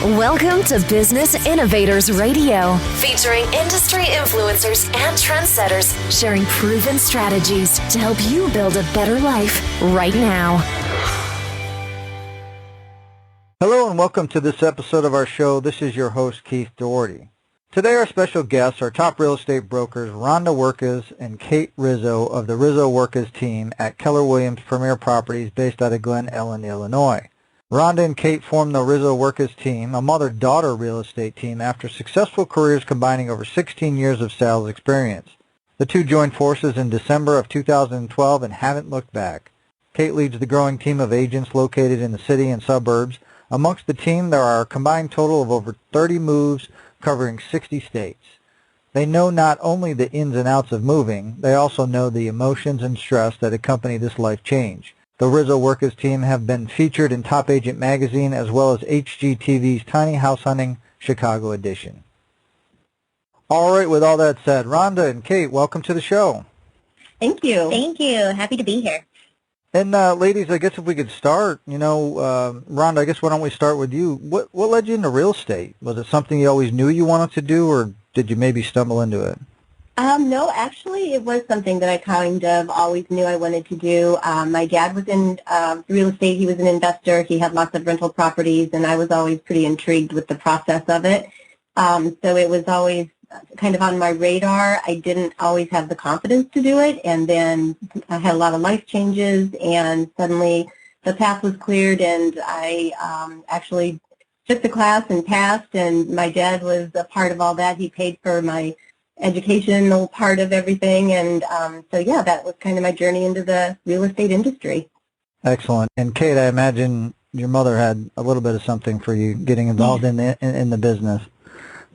Welcome to Business Innovators Radio, featuring industry influencers and trendsetters sharing proven strategies to help you build a better life right now. Hello and welcome to this episode of our show. This is your host, Keith Doherty. Today our special guests are top real estate brokers Rhonda Wirkes and Kate Rizzo of the Rizzo-Wirkes Team at Keller Williams Premier Properties based out of Glen, Ellyn, Illinois. Rhonda and Kate formed the Rizzo-Wirkes Team, a mother-daughter real estate team, after successful careers combining over 16 years of sales experience. The two joined forces in December of 2012 and haven't looked back. Kate leads the growing team of agents located in the city and suburbs. Amongst the team, there are a combined total of over 30 moves covering 60 states. They know not only the ins and outs of moving, they also know the emotions and stress that accompany this life change. The Rizzo-Wirkes Team have been featured in Top Agent magazine as well as HGTV's Tiny House Hunting Chicago edition. All right, with all that said, Rhonda and Kate, welcome to the show. Thank you. Thank you. Happy to be here. And ladies, I guess if we could start, Rhonda, I guess why don't we start with you? What led you into real estate? Was it something you always knew you wanted to do, or did you maybe stumble into it? No, actually, it was something that I kind of always knew I wanted to do. My dad was in real estate. He was an investor. He had lots of rental properties, and I was always pretty intrigued with the process of it. So it was always kind of on my radar. I didn't always have the confidence to do it, and then I had a lot of life changes, and suddenly the path was cleared, and I actually took the class and passed, and my dad was a part of all that. He paid for my educational part of everything, and that was kind of my journey into the real estate industry. Excellent. And Kate, I imagine your mother had a little bit of something for you getting involved in the business.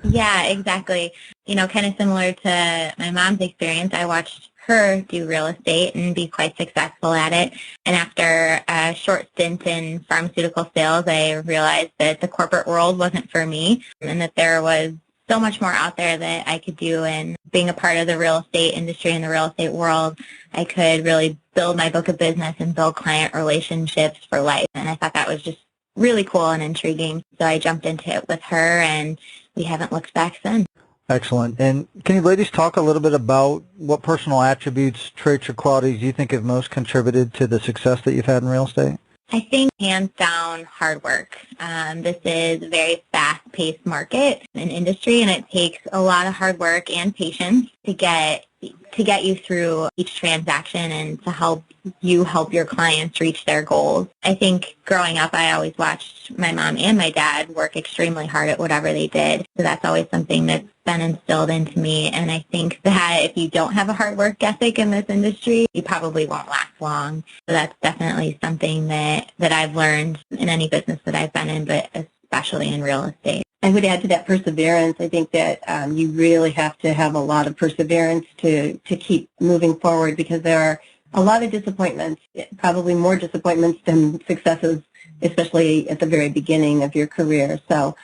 Yeah, exactly. Kind of similar to my mom's experience, I watched her do real estate and be quite successful at it. And after a short stint in pharmaceutical sales, I realized that the corporate world wasn't for me and that there was so much more out there that I could do. And being a part of the real estate industry and the real estate world, I could really build my book of business and build client relationships for life. And I thought that was just really cool and intriguing. So I jumped into it with her, and we haven't looked back since. Excellent. And can you ladies talk a little bit about what personal attributes, traits, or qualities you think have most contributed to the success that you've had in real estate? I think hands down hard work. This is a very fast-paced market and industry, and it takes a lot of hard work and patience to get you through each transaction and to help your clients reach their goals. I think growing up, I always watched my mom and my dad work extremely hard at whatever they did. So that's always something that's been instilled into me. And I think that if you don't have a hard work ethic in this industry, you probably won't last long. So that's definitely something that I've learned in any business that I've been in, but especially in real estate. I would add to that perseverance. I think that you really have to have a lot of perseverance to keep moving forward, because there are a lot of disappointments, probably more disappointments than successes, especially at the very beginning of your career. So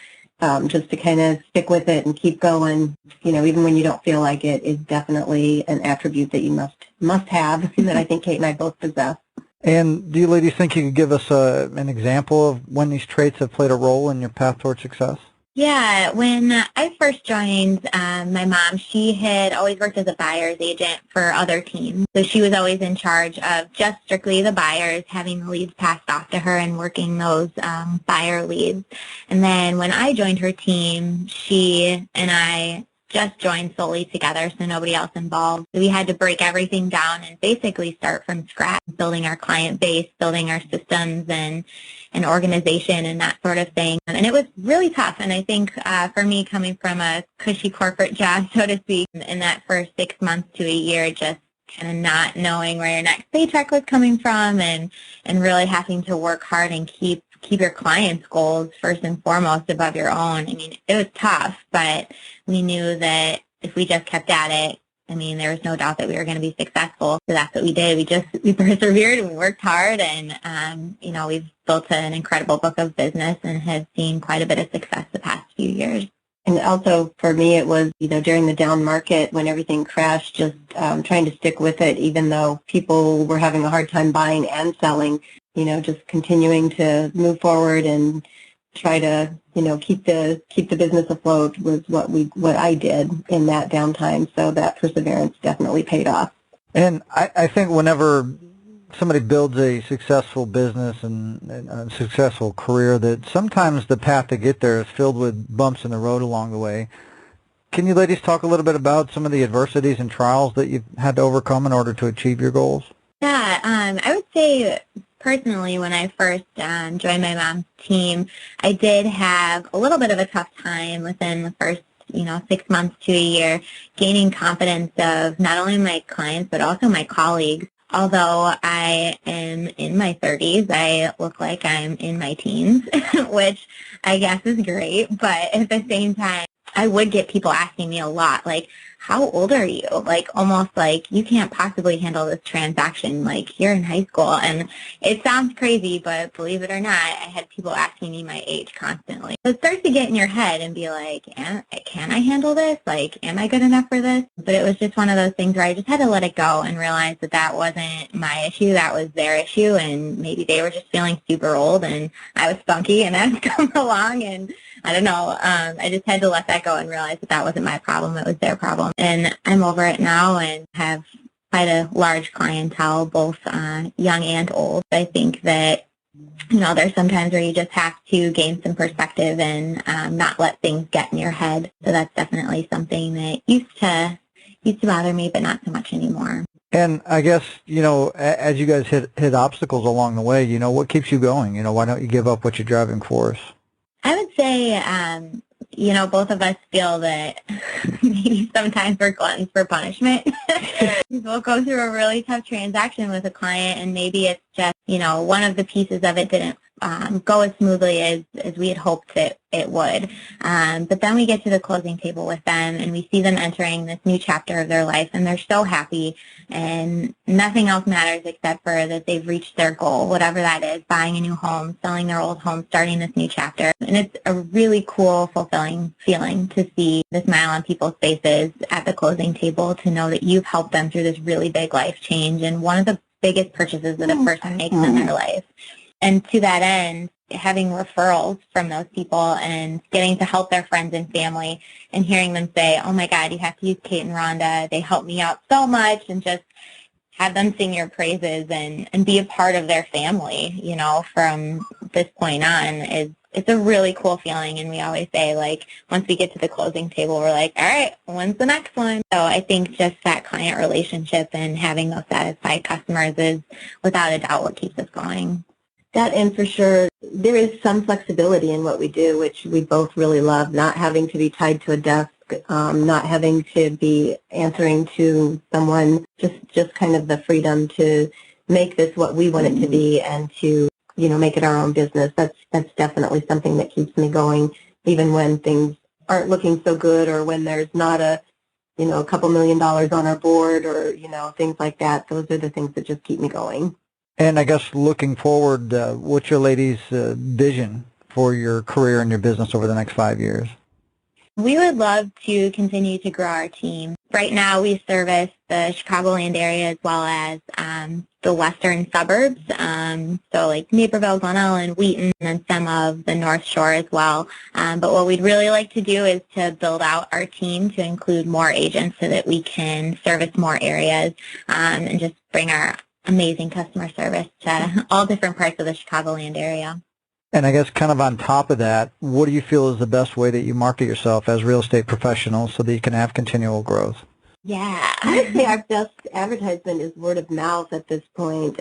just to kind of stick with it and keep going, even when you don't feel like it, is definitely an attribute that you must have, that I think Kate and I both possess. And do you ladies think you could give us an example of when these traits have played a role in your path toward success? Yeah, when I first joined, my mom, she had always worked as a buyer's agent for other teams. So she was always in charge of just strictly the buyers, having the leads passed off to her and working those buyer leads. And then when I joined her team, she and I just joined solely together, so nobody else involved. So we had to break everything down and basically start from scratch, building our client base, building our systems and organization and that sort of thing. And it was really tough. And I think for me, coming from a cushy corporate job, so to speak, in that first 6 months to a year, just kind of not knowing where your next paycheck was coming from and really having to work hard and keep your clients' goals first and foremost above your own. I mean, it was tough, but we knew that if we just kept at it, there was no doubt that we were going to be successful. So that's what we did. We persevered and we worked hard, and we've built an incredible book of business and have seen quite a bit of success the past few years. And also for me, it was, during the down market when everything crashed, just trying to stick with it, even though people were having a hard time buying and selling, just continuing to move forward and try to, keep the business afloat was what I did in that downtime. So that perseverance definitely paid off. And I think whenever somebody builds a successful business and a successful career, that sometimes the path to get there is filled with bumps in the road along the way. Can you ladies talk a little bit about some of the adversities and trials that you've had to overcome in order to achieve your goals? Yeah, I would say personally when I first joined my mom's team, I did have a little bit of a tough time within the first 6 months to a year, gaining confidence of not only my clients, but also my colleagues. Although I am in my 30s, I look like I'm in my teens, which I guess is great. But at the same time, I would get people asking me a lot, like, how old are you? Like, almost like, you can't possibly handle this transaction. Like, you're in high school. And it sounds crazy, but believe it or not, I had people asking me my age constantly. So it starts to get in your head and be like, can I handle this? Like, am I good enough for this? But it was just one of those things where I just had to let it go and realize that that wasn't my issue. That was their issue. And maybe they were just feeling super old and I was spunky and I'd come along and I don't know. I just had to let that go and realize that that wasn't my problem. It was their problem. And I'm over it now and have quite a large clientele, both young and old. I think that, there's sometimes where you just have to gain some perspective and not let things get in your head. So that's definitely something that used to bother me, but not so much anymore. And I guess, as you guys hit obstacles along the way, what keeps you going? Why don't you give up what you're driving for us? I would say, both of us feel that maybe sometimes we're gluttons for punishment. We'll go through a really tough transaction with a client, and maybe it's just, one of the pieces of it didn't go as smoothly as we had hoped it would. But then we get to the closing table with them, and we see them entering this new chapter of their life, and they're so happy, and nothing else matters except for that they've reached their goal, whatever that is, buying a new home, selling their old home, starting this new chapter. And it's a really cool, fulfilling feeling to see the smile on people's faces at the closing table, to know that you've helped them through this really big life change and one of the biggest purchases that a person makes in their life. And to that end, having referrals from those people and getting to help their friends and family and hearing them say, oh my God, you have to use Kate and Rhonda. They helped me out so much, and just have them sing your praises and be a part of their family, from this point on it's a really cool feeling. And we always say, like, once we get to the closing table, we're like, all right, when's the next one? So I think just that client relationship and having those satisfied customers is without a doubt what keeps us going. That, and for sure, there is some flexibility in what we do, which we both really love, not having to be tied to a desk, not having to be answering to someone, just kind of the freedom to make this what we want it to be and to, make it our own business. That's definitely something that keeps me going, even when things aren't looking so good, or when there's not a couple $1 million on our board, or, things like that. Those are the things that just keep me going. And I guess looking forward, what's your ladies' vision for your career and your business over the next 5 years? We would love to continue to grow our team. Right now we service the Chicagoland area as well as the western suburbs, so like Naperville, Glen, Ellyn, Wheaton, and then some of the North Shore as well. But what we'd really like to do is to build out our team to include more agents so that we can service more areas and just bring our amazing customer service to all different parts of the Chicagoland area. And I guess kind of on top of that, what do you feel is the best way that you market yourself as real estate professionals so that you can have continual growth? Yeah, I would say our best advertisement is word of mouth at this point.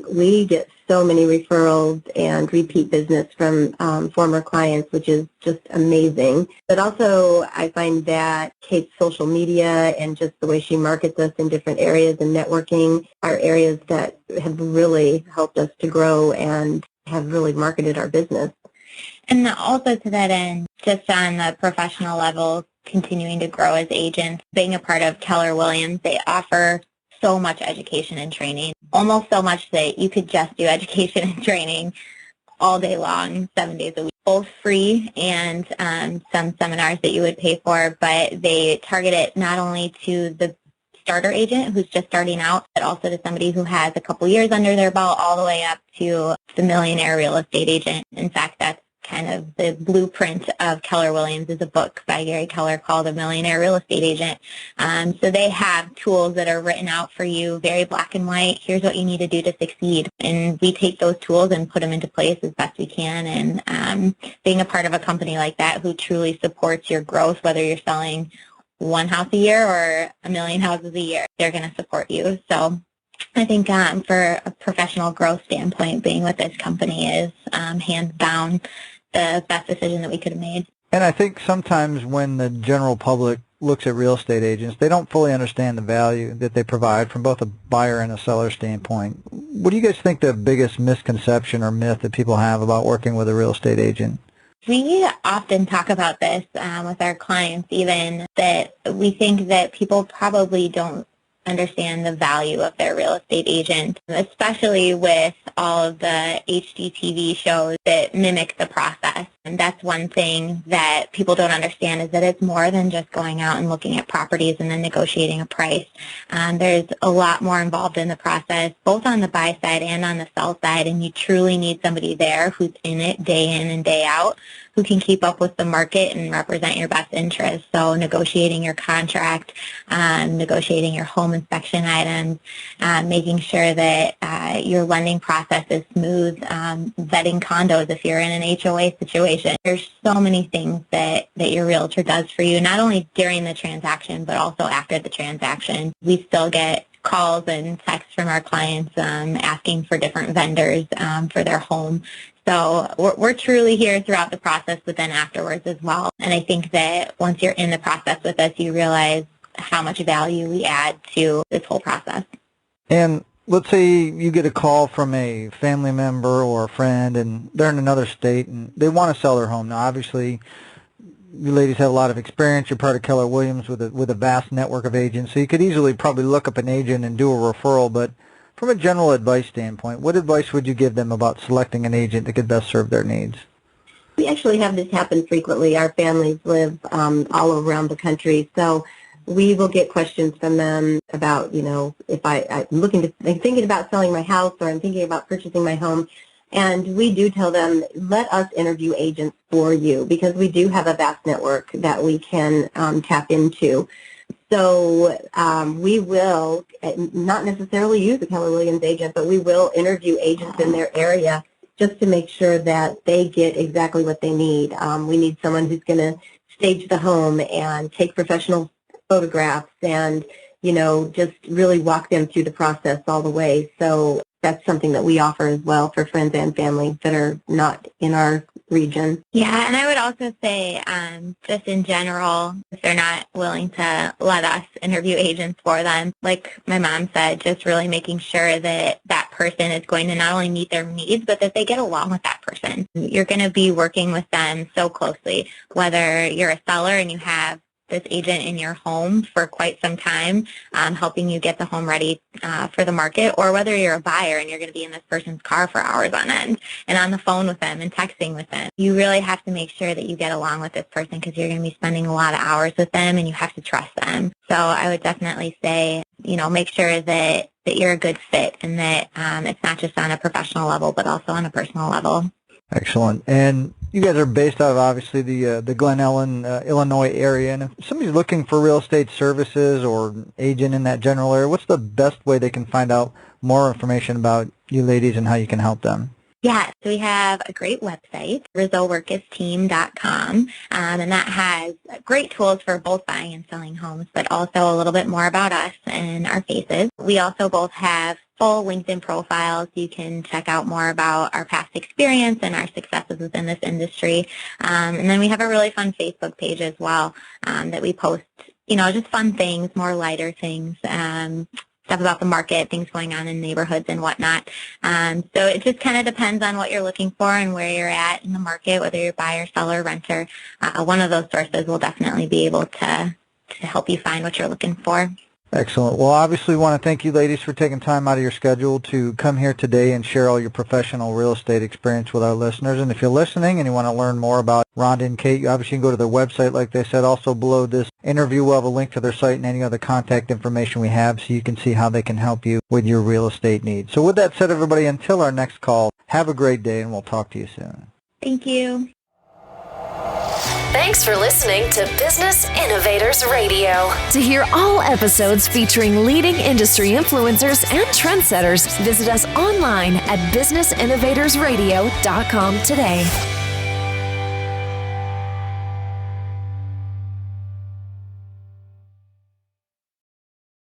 We get so many referrals and repeat business from former clients, which is just amazing. But also I find that Kate's social media and just the way she markets us in different areas and networking are areas that have really helped us to grow and have really marketed our business. And also to that end, just on the professional level, continuing to grow as agents, being a part of Keller Williams, they offer so much education and training, almost so much that you could just do education and training all day long, 7 days a week, both free and some seminars that you would pay for, but they target it not only to the starter agent who's just starting out, but also to somebody who has a couple years under their belt, all the way up to the millionaire real estate agent. In fact, that's kind of the blueprint of Keller Williams is a book by Gary Keller called A Millionaire Real Estate Agent. So they have tools that are written out for you, very black and white. Here's what you need to do to succeed. And we take those tools and put them into place as best we can. And being a part of a company like that who truly supports your growth, whether you're selling one house a year or a million houses a year, they're going to support you. So I think for a professional growth standpoint, being with this company is hands down the best decision that we could have made. And I think sometimes when the general public looks at real estate agents, they don't fully understand the value that they provide from both a buyer and a seller standpoint. What do you guys think the biggest misconception or myth that people have about working with a real estate agent? We often talk about this with our clients even, that we think that people probably don't understand the value of their real estate agent, especially with all of the HGTV shows that mimic the process. And that's one thing that people don't understand, is that it's more than just going out and looking at properties and then negotiating a price. There's a lot more involved in the process, both on the buy side and on the sell side, and you truly need somebody there who's in it day in and day out, who can keep up with the market and represent your best interests. So negotiating your contract, negotiating your home inspection items, making sure that your lending process is smooth, vetting condos if you're in an HOA situation. There's so many things that your realtor does for you, not only during the transaction, but also after the transaction. We still get calls and texts from our clients asking for different vendors for their home. So we're truly here throughout the process, but then afterwards as well. And I think that once you're in the process with us, you realize how much value we add to this whole process. And let's say you get a call from a family member or a friend, and they're in another state, and they want to sell their home. Now, obviously, you ladies have a lot of experience. You're part of Keller Williams with a vast network of agents, so you could easily probably look up an agent and do a referral. But from a general advice standpoint, what advice would you give them about selecting an agent that could best serve their needs? We actually have this happen frequently. Our families live all around the country, so we will get questions from them about, if I'm thinking about selling my house, or I'm thinking about purchasing my home. And we do tell them, let us interview agents for you, because we do have a vast network that we can tap into. So we will not necessarily use a Keller Williams agent, but we will interview agents in their area just to make sure that they get exactly what they need. We need someone who's going to stage the home and take professional photographs and, just really walk them through the process all the way. So that's something that we offer as well for friends and family that are not in our region. Yeah, and I would also say just in general, if they're not willing to let us interview agents for them, like my mom said, just really making sure that that person is going to not only meet their needs, but that they get along with that person. You're going to be working with them so closely, whether you're a seller and you have this agent in your home for quite some time, helping you get the home ready for the market, or whether you're a buyer and you're going to be in this person's car for hours on end and on the phone with them and texting with them. You really have to make sure that you get along with this person, because you're going to be spending a lot of hours with them and you have to trust them. So I would definitely say, make sure that you're a good fit, and that it's not just on a professional level, but also on a personal level. Excellent. And you guys are based out of, obviously, the Glen, Ellyn, Illinois area. And if somebody's looking for real estate services or an agent in that general area, what's the best way they can find out more information about you ladies and how you can help them? Yeah, so we have a great website, Rizzo-Wirkes-Team.com, and that has great tools for both buying and selling homes, but also a little bit more about us and our faces. We also both have full LinkedIn profiles. You can check out more about our past experience and our successes within this industry. And then we have a really fun Facebook page as well that we post, just fun things, more lighter things, stuff about the market, things going on in neighborhoods and whatnot. So it just kind of depends on what you're looking for and where you're at in the market, whether you're buyer, seller, renter. One of those sources will definitely be able to help you find what you're looking for. Excellent. Well, obviously, we want to thank you ladies for taking time out of your schedule to come here today and share all your professional real estate experience with our listeners. And if you're listening and you want to learn more about Rhonda and Kate, you obviously can go to their website, like they said. Also, below this interview, we'll have a link to their site and any other contact information we have, so you can see how they can help you with your real estate needs. So with that said, everybody, until our next call, have a great day, and we'll talk to you soon. Thank you. Thanks for listening to Business Innovators Radio. To hear all episodes featuring leading industry influencers and trendsetters, visit us online at businessinnovatorsradio.com today.